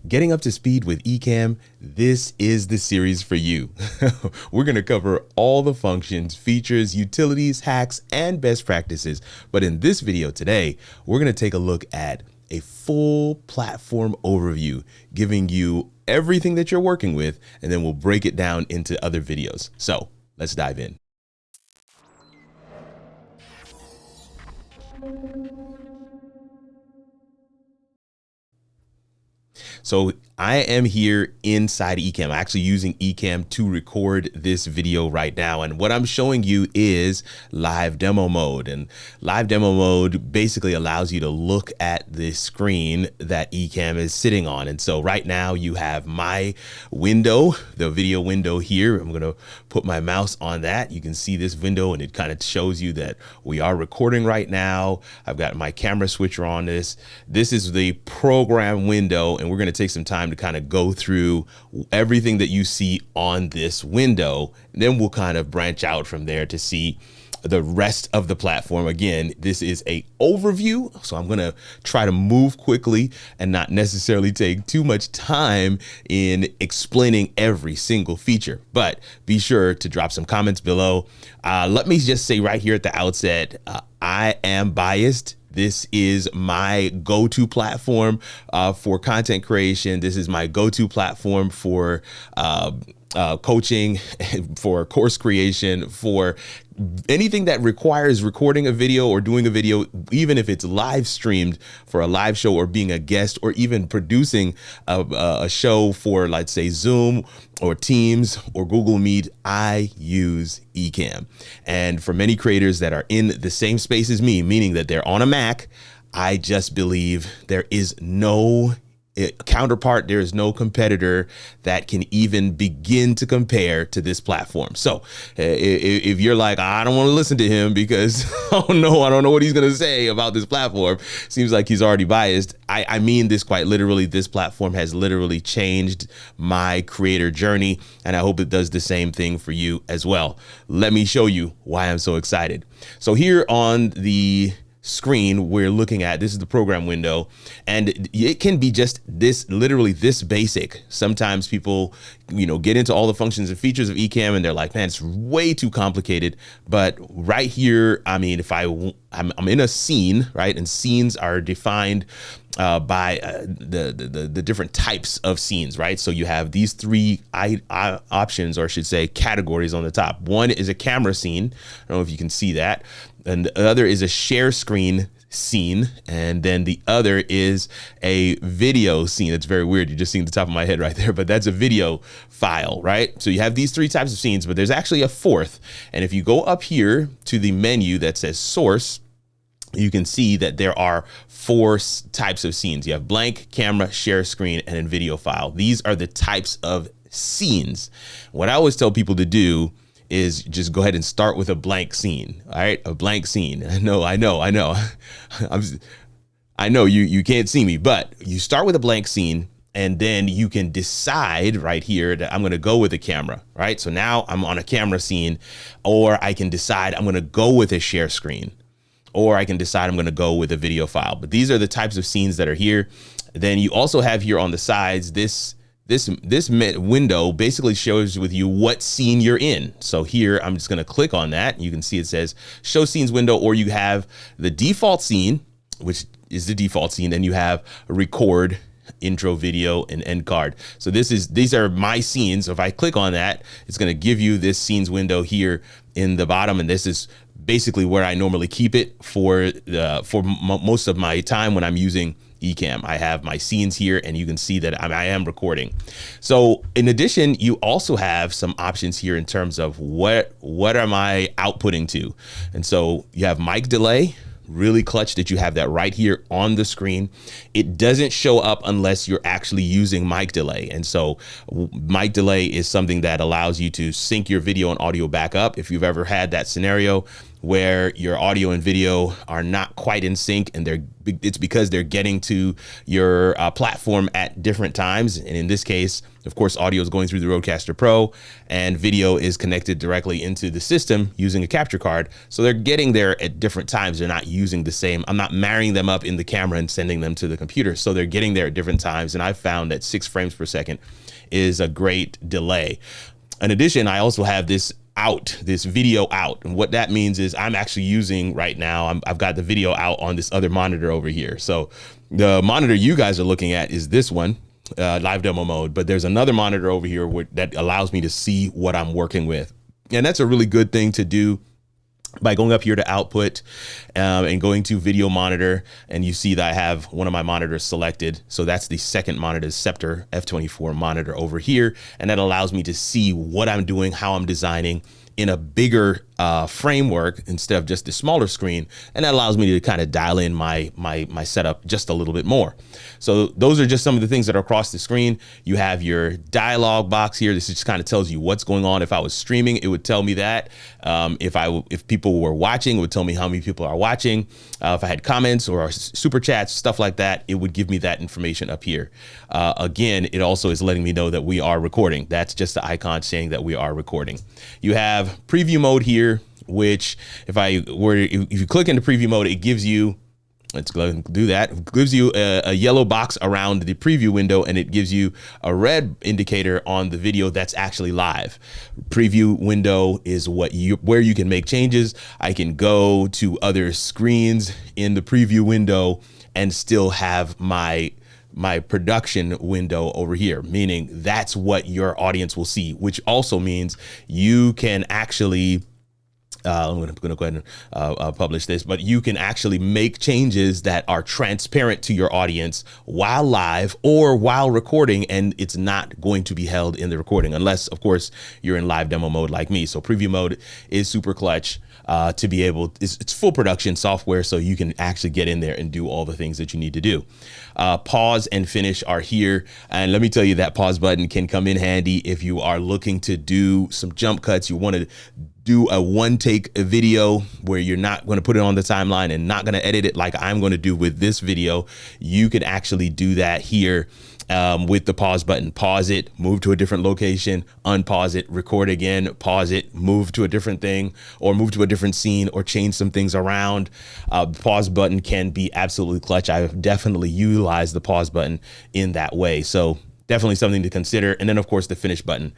Getting up to speed with eCam, this is the series for you. We're going to cover all the functions, features, utilities, hacks, and best practices. But in this video today, we're going to take a look at a full platform overview, giving you everything that you're working with, and then we'll break it down into other videos. So let's dive in. So I am here inside eCam. I'm actually using eCam to record this video right now. And what I'm showing you is live demo mode. And live demo mode basically allows you to look at the screen that eCam is sitting on. And so right now you have my window, the video window here. I'm going to put my mouse on that. You can see this window and it kind of shows you that we are recording right now. I've got my camera switcher on this. This is the program window, and we're going to take some time to kind of go through everything that you see on this window. And then we'll kind of branch out from there to see the rest of the platform. Again, this is a overview, so I'm going to try to move quickly and not necessarily take too much time in explaining every single feature, but be sure to drop some comments below. Let me just say right here at the outset, I am biased. This is my go-to platform for content creation. This is my go-to platform for coaching, for course creation, for anything that requires recording a video or doing a video, even if it's live streamed for a live show or being a guest or even producing a show for, let's say, Zoom or Teams or Google Meet. I use eCam. And for many creators that are in the same space as me, meaning that they're on a Mac, I just believe there is no counterpart, there is no competitor that can even begin to compare to this platform. So if you're like, I don't want to listen to him because I don't know what he's going to say about this platform, seems like he's already biased. I mean this quite literally. This platform has literally changed my creator journey, and I hope it does the same thing for you as well. Let me show you why I'm so excited. So here on the screen we're looking at, this is the program window, and it can be just this, literally this basic. Sometimes people, get into all the functions and features of eCam and they're like, man, it's way too complicated. But right here, I mean, if I'm in a scene, right? And scenes are defined by the different types of scenes, right? So you have these three options, or I should say categories on the top. One is a camera scene. I don't know if you can see that. And the other is a share screen scene. And then the other is a video scene. It's very weird. You're just seeing the top of my head right there, but that's a video file, right? So you have these three types of scenes, but there's actually a fourth. And if you go up here to the menu that says source, you can see that there are four types of scenes. You have blank, camera, share screen, and then video file. These are the types of scenes. What I always tell people to do is just go ahead and start with a blank scene. All right, a blank scene. I know. I know you can't see me, but you start with a blank scene, and then you can decide right here that I'm going to go with a camera, right? So now I'm on a camera scene, or I can decide I'm going to go with a share screen, or I can decide I'm going to go with a video file. But these are the types of scenes that are here. Then you also have here on the sides, this window basically shows with you what scene you're in. So here, I'm just going to click on that. You can see it says show scenes window, or you have the default scene, which is the default scene. Then you have record, intro video, and end card. So these are my scenes. So if I click on that, it's going to give you this scenes window here in the bottom. And this is basically where I normally keep it for most of my time when I'm using eCam. I have my scenes here, and you can see that I am recording. So in addition, you also have some options here in terms of what am I outputting to. And so you have mic delay. Really clutch that you have that right here on the screen. It doesn't show up unless you're actually using mic delay. And so mic delay is something that allows you to sync your video and audio back up. If you've ever had that scenario where your audio and video are not quite in sync, and it's because they're getting to your platform at different times. And in this case, of course, audio is going through the Rodecaster Pro and video is connected directly into the system using a capture card. So they're getting there at different times. They're not using the same. I'm not marrying them up in the camera and sending them to the computer. So they're getting there at different times. And I've found that 6 frames per second is a great delay. In addition, I also have this video out. And what that means is I'm actually using right now, I've got the video out on this other monitor over here. So the monitor you guys are looking at is this one, live demo mode, but there's another monitor over here that allows me to see what I'm working with. And that's a really good thing to do by going up here to output and going to video monitor, and you see that I have one of my monitors selected. So that's the second monitor, Scepter F24 monitor over here. And that allows me to see what I'm doing, how I'm designing in a bigger framework instead of just the smaller screen. And that allows me to kind of dial in my setup just a little bit more. So those are just some of the things that are across the screen. You have your dialog box here. This just kind of tells you what's going on. If I was streaming, it would tell me that. If people were watching, it would tell me how many people are watching. If I had comments or super chats, stuff like that, it would give me that information up here. Again, it also is letting me know that we are recording. That's just the icon saying that we are recording. You have preview mode here, which if you click into preview mode, it gives you, let's go ahead and do that. It gives you a yellow box around the preview window, and it gives you a red indicator on the video that's actually live. Preview window is where you can make changes. I can go to other screens in the preview window and still have my production window over here, meaning that's what your audience will see, which also means you can actually I'm going to go ahead and publish this, but you can actually make changes that are transparent to your audience while live or while recording, and it's not going to be held in the recording unless, of course, you're in live demo mode like me. So preview mode is super clutch to be able, it's full production software, so you can actually get in there and do all the things that you need to do. Pause and finish are here. And let me tell you, that pause button can come in handy if you are looking to do some jump cuts. You want to do a one take video where you're not going to put it on the timeline and not going to edit it like I'm going to do with this video. You can actually do that here with the pause button. Pause it, move to a different location, unpause it, record again, pause it, move to a different thing, or move to a different scene, or change some things around. Pause button can be absolutely clutch. I've definitely utilized the pause button in that way. So definitely something to consider. And then of course the finish button.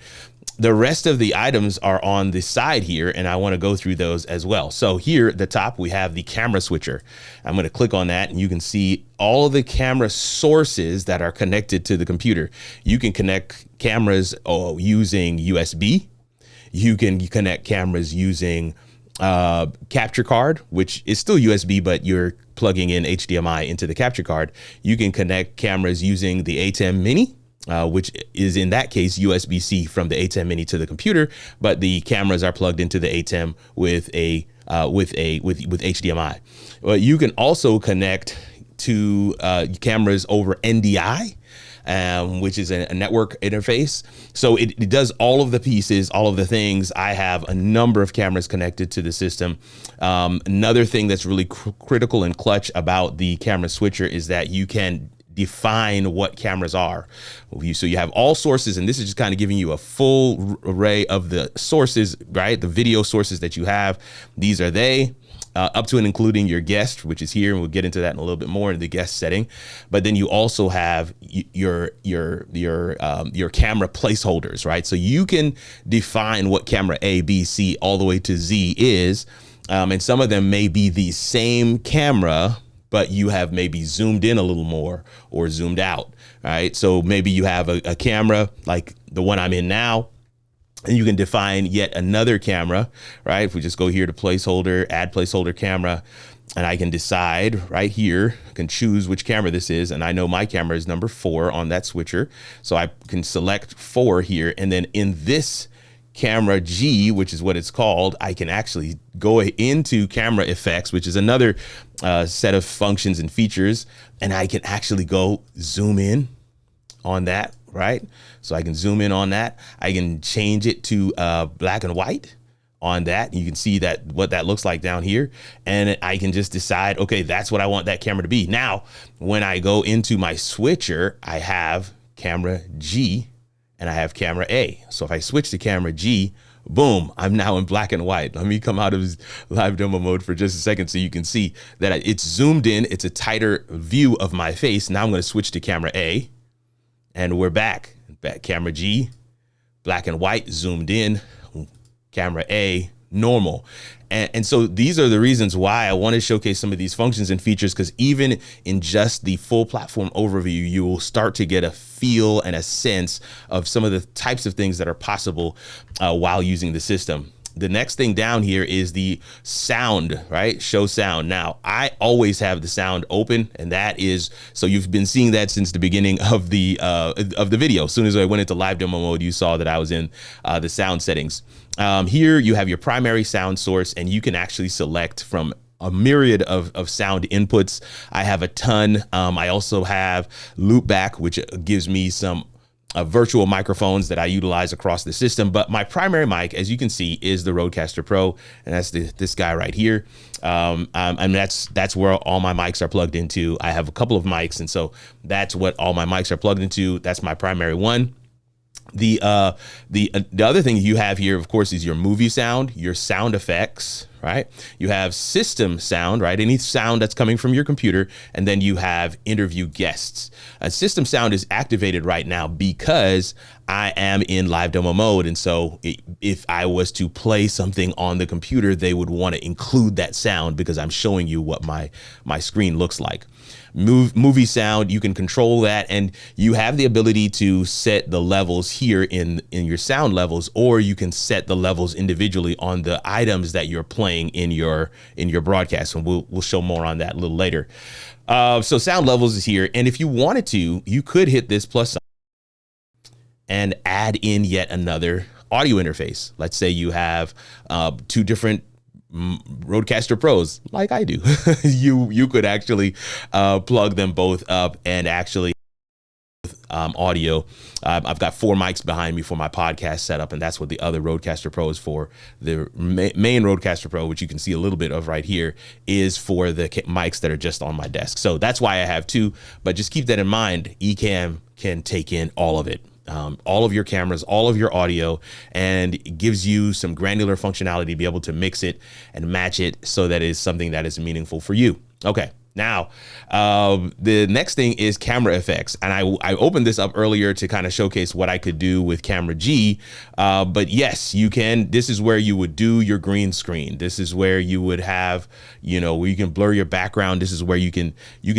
The rest of the items are on the side here, and I want to go through those as well. So here at the top, we have the camera switcher. I'm going to click on that, and you can see all of the camera sources that are connected to the computer. You can connect cameras using USB. You can connect cameras using capture card, which is still USB, but you're plugging in HDMI into the capture card. You can connect cameras using the Ecamm Mini, which is in that case USB-C from the Ecamm Mini to the computer, but the cameras are plugged into the Ecamm with HDMI. Well, you can also connect to cameras over NDI, which is a network interface. So it does all of the pieces, all of the things. I have a number of cameras connected to the system. Another thing that's really critical and clutch about the camera switcher is that you can define what cameras are. So you have all sources, and this is just kind of giving you a full array of the sources, right? The video sources that you have. These are they. Up to and including your guest, which is here, and we'll get into that in a little bit more in the guest setting. But then you also have your camera placeholders, right? So you can define what camera A, B, C, all the way to Z is, and some of them may be the same camera, but you have maybe zoomed in a little more or zoomed out, right? So maybe you have a camera like the one I'm in now, and you can define yet another camera, right? If we just go here to placeholder, add placeholder camera, and I can decide right here, I can choose which camera this is. And I know my camera is number 4 on that switcher. So I can select 4 here. And then in this camera G, which is what it's called, I can actually go into camera effects, which is another set of functions and features. And I can actually go zoom in on that, right? So I can zoom in on that. I can change it to black and white on that. You can see that what that looks like down here, and I can just decide, okay, that's what I want that camera to be. Now, when I go into my switcher, I have camera G and I have camera A. So if I switch to camera G, boom, I'm now in black and white. Let me come out of live demo mode for just a second so you can see that it's zoomed in. It's a tighter view of my face. Now I'm going to switch to camera A, and we're back. Camera G, black and white, zoomed in. Camera A, normal. And so these are the reasons why I want to showcase some of these functions and features, because even in just the full platform overview, you will start to get a feel and a sense of some of the types of things that are possible while using the system. The next thing down here is the sound, right? Show sound. Now, I always have the sound open, and that is, so you've been seeing that since the beginning of the video. As soon as I went into live demo mode, you saw that I was in the sound settings. Here you have your primary sound source, and you can actually select from a myriad of sound inputs. I have a ton. I also have loopback, which gives me some virtual microphones that I utilize across the system. But my primary mic, as you can see, is the Rodecaster Pro, and that's this guy right here. And that's where all my mics are plugged into. I have a couple of mics, and so that's what all my mics are plugged into. That's my primary one. The other thing you have here, of course, is your movie sound, your sound effects, right? You have system sound, right? Any sound that's coming from your computer, and then you have interview guests. System sound is activated right now because I am in live demo mode, and so if I was to play something on the computer, they would want to include that sound because I'm showing you what my screen looks like. Movie sound, you can control that, and you have the ability to set the levels here in your sound levels, or you can set the levels individually on the items that you're playing in your broadcast, and we'll show more on that a little later. So sound levels is here, and if you wanted to, you could hit this plus sign and add in yet another audio interface. Let's say you have two different Rodecaster Pros, like I do. you could actually plug them both up and actually audio. I've got 4 mics behind me for my podcast setup, and that's what the other Rodecaster Pro is for. The main Rodecaster Pro, which you can see a little bit of right here, is for the mics that are just on my desk. So that's why I have 2, but just keep that in mind. Ecamm can take in all of it. All of your cameras, all of your audio, and it gives you some granular functionality to be able to mix it and match it so that it's something that is meaningful for you. Okay. Now, the next thing is camera effects. And I opened this up earlier to kind of showcase what I could do with camera G. But yes, you can. This is where you would do your green screen. This is where you would have, where you can blur your background. This is where you can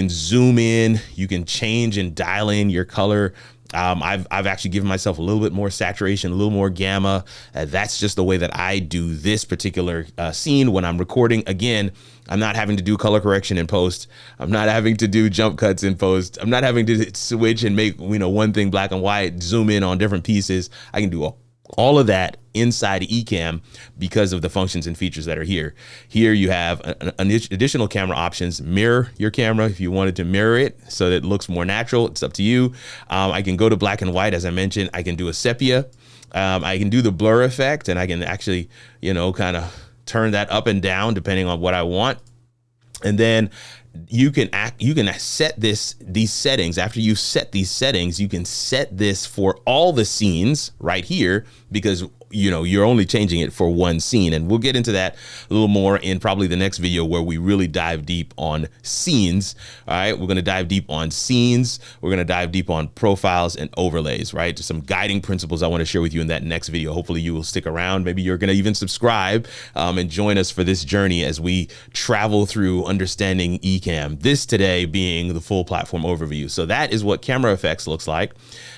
zoom in, you can change and dial in your color. I've actually given myself a little bit more saturation, a little more gamma. That's just the way that I do this particular scene when I'm recording. Again, I'm not having to do color correction in post. I'm not having to do jump cuts in post. I'm not having to switch and make, one thing black and white, zoom in on different pieces. I can do all of that inside Ecamm because of the functions and features that are here. Here you have additional camera options. Mirror your camera if you wanted to mirror it so that it looks more natural. It's up to you. I can go to black and white, as I mentioned. I can do a sepia. I can do the blur effect, and I can actually, kind of turn that up and down depending on what I want. And then you can set these settings. After you set these settings, you can set this for all the scenes right here, because you're only changing it for one scene. And we'll get into that a little more in probably the next video where we really dive deep on scenes. All right. We're going to dive deep on scenes. We're going to dive deep on profiles and overlays, right? Just some guiding principles I want to share with you in that next video. Hopefully you will stick around. Maybe you're going to even subscribe and join us for this journey as we travel through understanding Ecamm. This today being the full platform overview. So that is what camera effects looks like.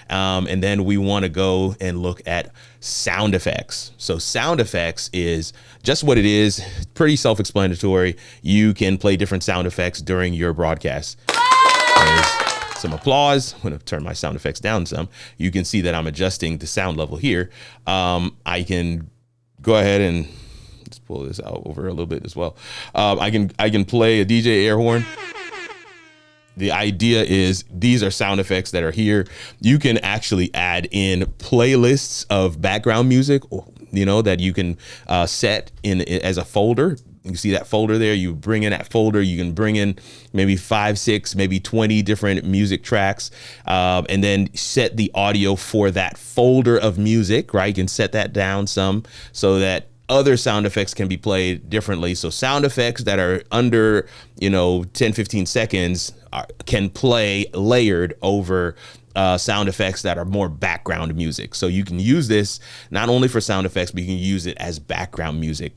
And then we want to go and look at sound effects. So sound effects is just what it is. Pretty self-explanatory. You can play different sound effects during your broadcast. There's some applause. I'm going to turn my sound effects down some. You can see that I'm adjusting the sound level here. I can go ahead and let's pull this out over a little bit as well. I can play a DJ air horn. The idea is these are sound effects that are here. You can actually add in playlists of background music. that you can set in as a folder. You see that folder there, you bring in that folder, you can bring in maybe 5, 6, maybe 20 different music tracks, and then set the audio for that folder of music, right? You can set that down some so that other sound effects can be played differently. So sound effects that are under, 10, 15 seconds can play layered over sound effects that are more background music. So you can use this not only for sound effects, but you can use it as background music.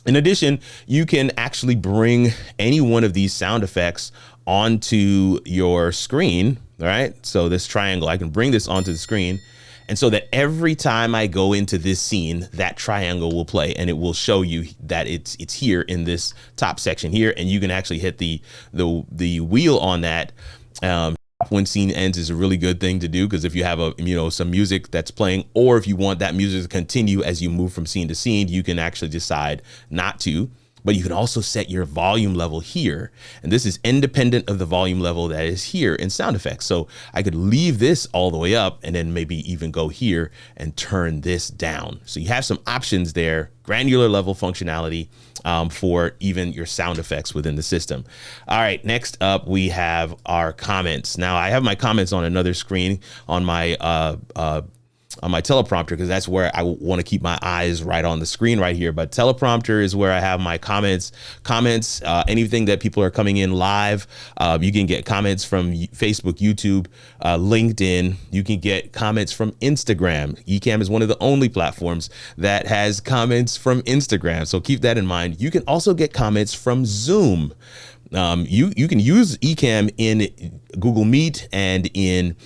In addition, you can actually bring any one of these sound effects onto your screen, all right? So this triangle, I can bring this onto the screen. And so that every time I go into this scene, that triangle will play, and it will show you that it's here in this top section here. And you can actually hit the wheel on that. When scene ends is a really good thing to do, because if you have some music that's playing, or if you want that music to continue as you move from scene to scene, you can actually decide not to. But you can also set your volume level here. And this is independent of the volume level that is here in sound effects. So I could leave this all the way up and then maybe even go here and turn this down. So you have some options there, granular level functionality for even your sound effects within the system. All right, next up we have our comments. Now I have my comments on another screen on my teleprompter, because that's where I want to keep my eyes right on the screen right here. But teleprompter is where I have my comments, anything that people are coming in live. You can get comments from Facebook, YouTube, LinkedIn. You can get comments from Instagram. Ecamm is one of the only platforms that has comments from Instagram. So keep that in mind. You can also get comments from Zoom. You can use Ecamm in Google Meet and in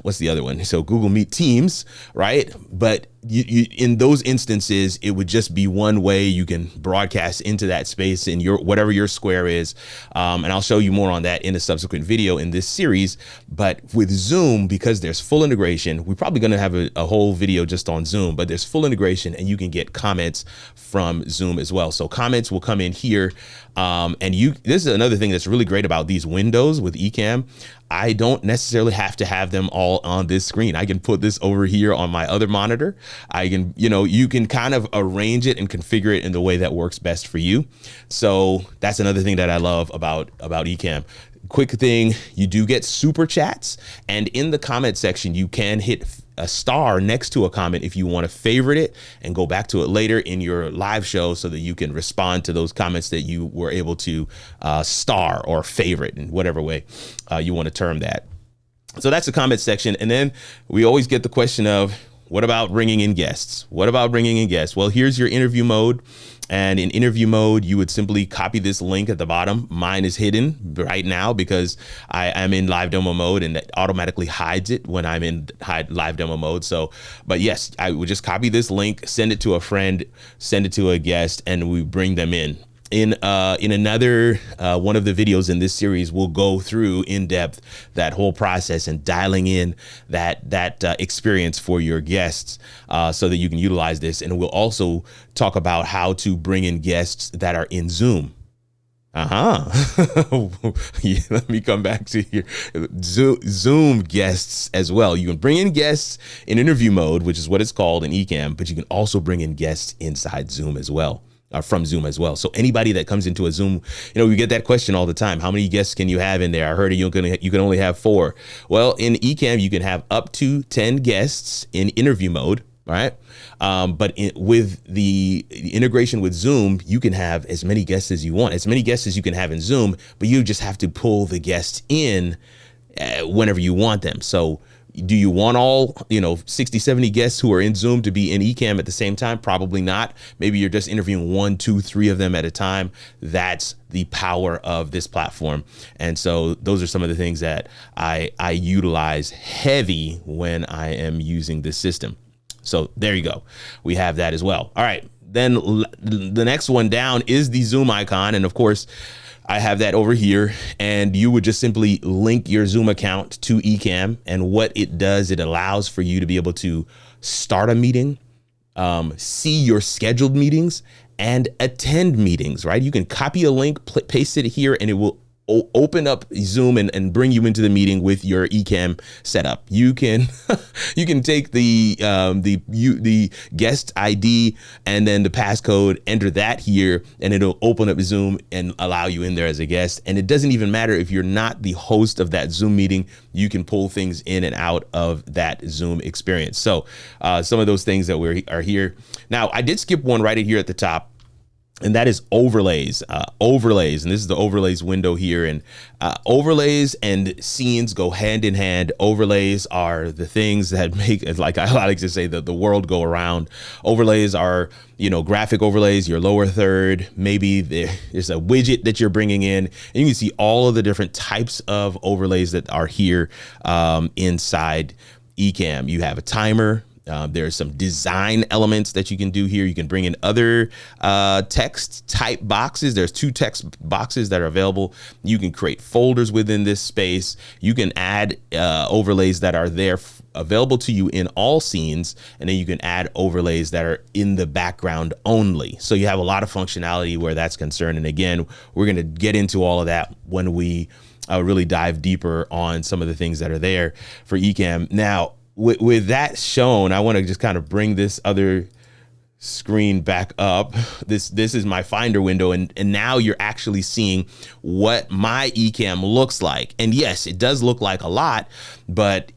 what's the other one? So Google Meet Teams, right? But you in those instances, it would just be one way you can broadcast into that space in your whatever your square is. And I'll show you more on that in a subsequent video in this series. But with Zoom, because there's full integration, we're probably going to have a whole video just on Zoom, but there's full integration and you can get comments from Zoom as well. So comments will come in here. This is another thing that's really great about these windows with Ecamm. I don't necessarily have to have them all on this screen. I can put this over here on my other monitor. I can, you can kind of arrange it and configure it in the way that works best for you. So that's another thing that I love about Ecamm. Quick thing, you do get super chats, and in the comment section, you can hit a star next to a comment if you want to favorite it and go back to it later in your live show so that you can respond to those comments that you were able to star or favorite in whatever way you want to term that. So that's the comment section. And then we always get the question of, what about bringing in guests? What about bringing in guests? Well, here's your interview mode. And in interview mode, you would simply copy this link at the bottom. Mine is hidden right now because I am in live demo mode, and it automatically hides it when I'm in live demo mode. So, but yes, I would just copy this link, send it to a friend, send it to a guest, and we bring them in. In another one of the videos in this series, we'll go through in depth that whole process and dialing in that experience for your guests so that you can utilize this. And we'll also talk about how to bring in guests that are in Zoom. Yeah, let me come back to here. Zoom guests as well. You can bring in guests in interview mode, which is what it's called in Ecamm, but you can also bring in guests inside Zoom as well. From Zoom as well. So anybody that comes into a Zoom, we get that question all the time. How many guests can you have in there? I heard you can only have 4. Well, in Ecamm, you can have up to 10 guests in interview mode, right? But with the integration with Zoom, you can have as many guests as you want, as many guests as you can have in Zoom, but you just have to pull the guests in whenever you want them. So do you want all, 60, 70 guests who are in Zoom to be in Ecamm at the same time? Probably not. Maybe you're just interviewing 1, 2, 3 of them at a time. That's the power of this platform. And so those are some of the things that I utilize heavy when I am using this system. So there you go. We have that as well. All right. Then the next one down is the Zoom icon. And of course, I have that over here, and you would just simply link your Zoom account to Ecamm. And what it does, it allows for you to be able to start a meeting, see your scheduled meetings, and attend meetings, right? You can copy a link, paste it here, and it will open up Zoom and bring you into the meeting with your eCam setup. You can you can take the guest ID and then the passcode, enter that here, and it'll open up Zoom and allow you in there as a guest. And it doesn't even matter if you're not the host of that Zoom meeting. You can pull things in and out of that Zoom experience. So some of those things that are here. Now, I did skip one right here at the top, and that is overlays. Overlays, and this is the overlays window here. And overlays and scenes go hand in hand. Overlays are the things that make, like I like to say, the world go around. Overlays are, graphic overlays, your lower third. Maybe there's a widget that you're bringing in, and you can see all of the different types of overlays that are here inside eCam. You have a timer. There's some design elements that you can do here. You can bring in other text type boxes. There's 2 text boxes that are available. You can create folders within this space. You can add overlays that are there available to you in all scenes, and then you can add overlays that are in the background only. So you have a lot of functionality where that's concerned. And again, we're going to get into all of that when we really dive deeper on some of the things that are there for eCam. Now, with that shown, I want to just kind of bring this other screen back up. This is my Finder window, and now you're actually seeing what my eCam looks like. And yes, it does look like a lot, but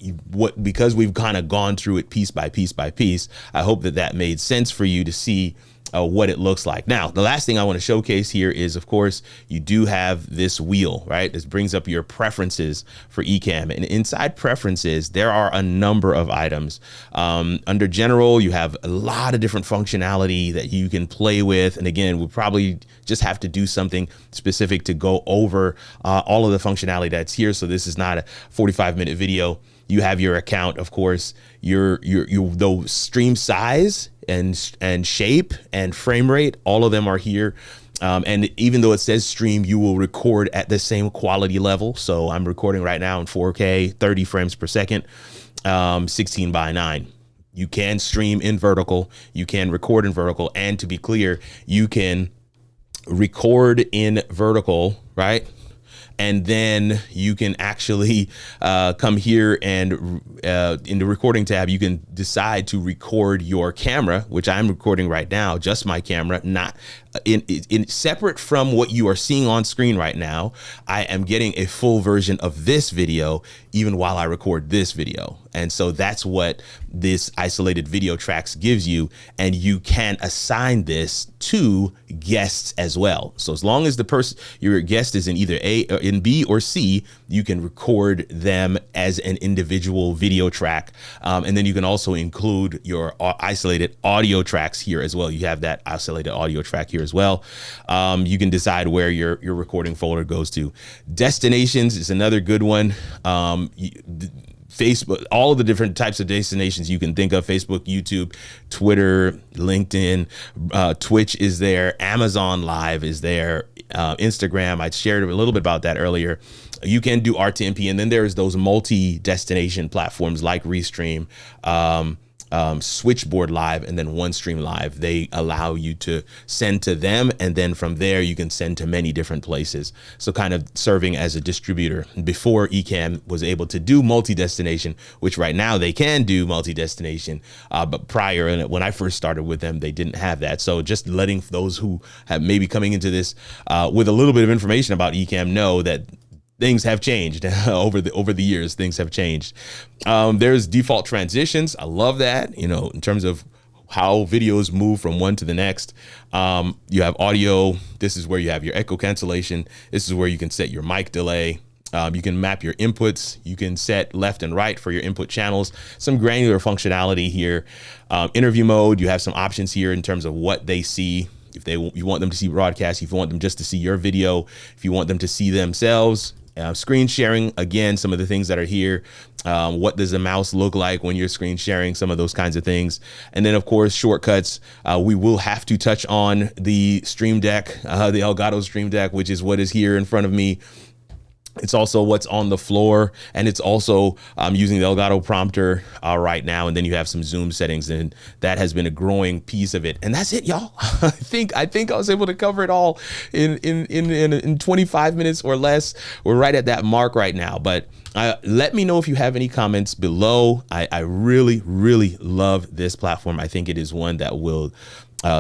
because we've kind of gone through it piece by piece by piece, I hope that made sense for you to see what it looks like. Now, the last thing I want to showcase here is, of course, you do have this wheel, right? This brings up your preferences for eCam. And inside preferences, there are a number of items. Under general, you have a lot of different functionality that you can play with. And again, we'll probably just have to do something specific to go over all of the functionality that's here. So this is not a 45-minute video. You have your account, of course, your the stream size and shape and frame rate, all of them are here. And even though it says stream, you will record at the same quality level. So I'm recording right now in 4K, 30 frames per second, 16 by 9. You can stream in vertical, you can record in vertical, and to be clear, you can record in vertical, right? And then you can actually come here and in the recording tab, you can decide to record your camera, which I'm recording right now, just my camera, not in separate from what you are seeing on screen right now. I am getting a full version of this video even while I record this video. And so that's what this isolated video tracks gives you. And you can assign this to guests as well. So as long as your guest is in either A or in B or C, you can record them as an individual video track. And then you can also include your isolated audio tracks here as well. You have that isolated audio track here as well. You can decide where your recording folder goes to. Destinations is another good one. Facebook, all of the different types of destinations you can think of: Facebook, YouTube, Twitter, LinkedIn, Twitch is there, Amazon Live is there, Instagram. I shared a little bit about that earlier. You can do RTMP, and then there's those multi-destination platforms like Restream, Switchboard Live, and then OneStream Live. They allow you to send to them, and then from there you can send to many different places. So kind of serving as a distributor. Before eCam was able to do multi-destination, which right now they can do multi-destination, but prior, and when I first started with them, they didn't have that. So just letting those who have maybe coming into this with a little bit of information about eCam know that things have changed over the years. Things have changed. There's default transitions. I love that, in terms of how videos move from one to the next. You have audio. This is where you have your echo cancellation. This is where you can set your mic delay. You can map your inputs. You can set left and right for your input channels. Some granular functionality here. Interview mode. You have some options here in terms of what they see. If you want them to see broadcast, if you want them just to see your video, if you want them to see themselves. Screen sharing, again, some of the things that are here. What does the mouse look like when you're screen sharing? Some of those kinds of things. And then, of course, shortcuts. We will have to touch on the Stream Deck, the Elgato Stream Deck, which is what is here in front of me. It's also what's on the floor, and it's also using the Elgato prompter right now. And then you have some zoom settings, and that has been a growing piece of it. And that's it, y'all. I think I was able to cover it all in 25 minutes or less. We're right at that mark right now. But let me know if you have any comments below. I really, really love this platform. I think it is one that will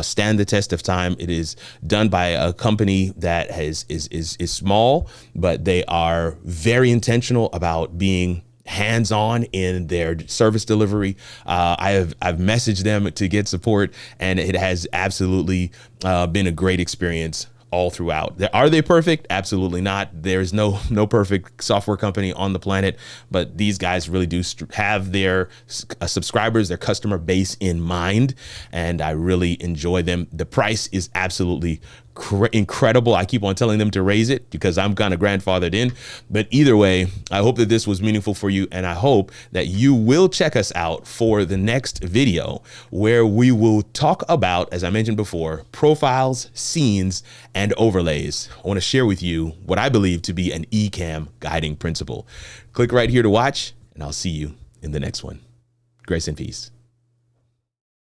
stand the test of time. It is done by a company that is small, but they are very intentional about being hands-on in their service delivery. I've messaged them to get support, and it has absolutely been a great experience all throughout. Are they perfect? Absolutely not. There's no perfect software company on the planet, but these guys really do have their subscribers, their customer base in mind, and I really enjoy them. The price is absolutely incredible. I keep on telling them to raise it because I'm kind of grandfathered in, but either way, I hope that this was meaningful for you, and I hope that you will check us out for the next video where we will talk about, as I mentioned before, profiles, scenes, and overlays. I want to share with you what I believe to be an eCam guiding principle. Click right here to watch, and I'll see you in the next one. Grace and peace.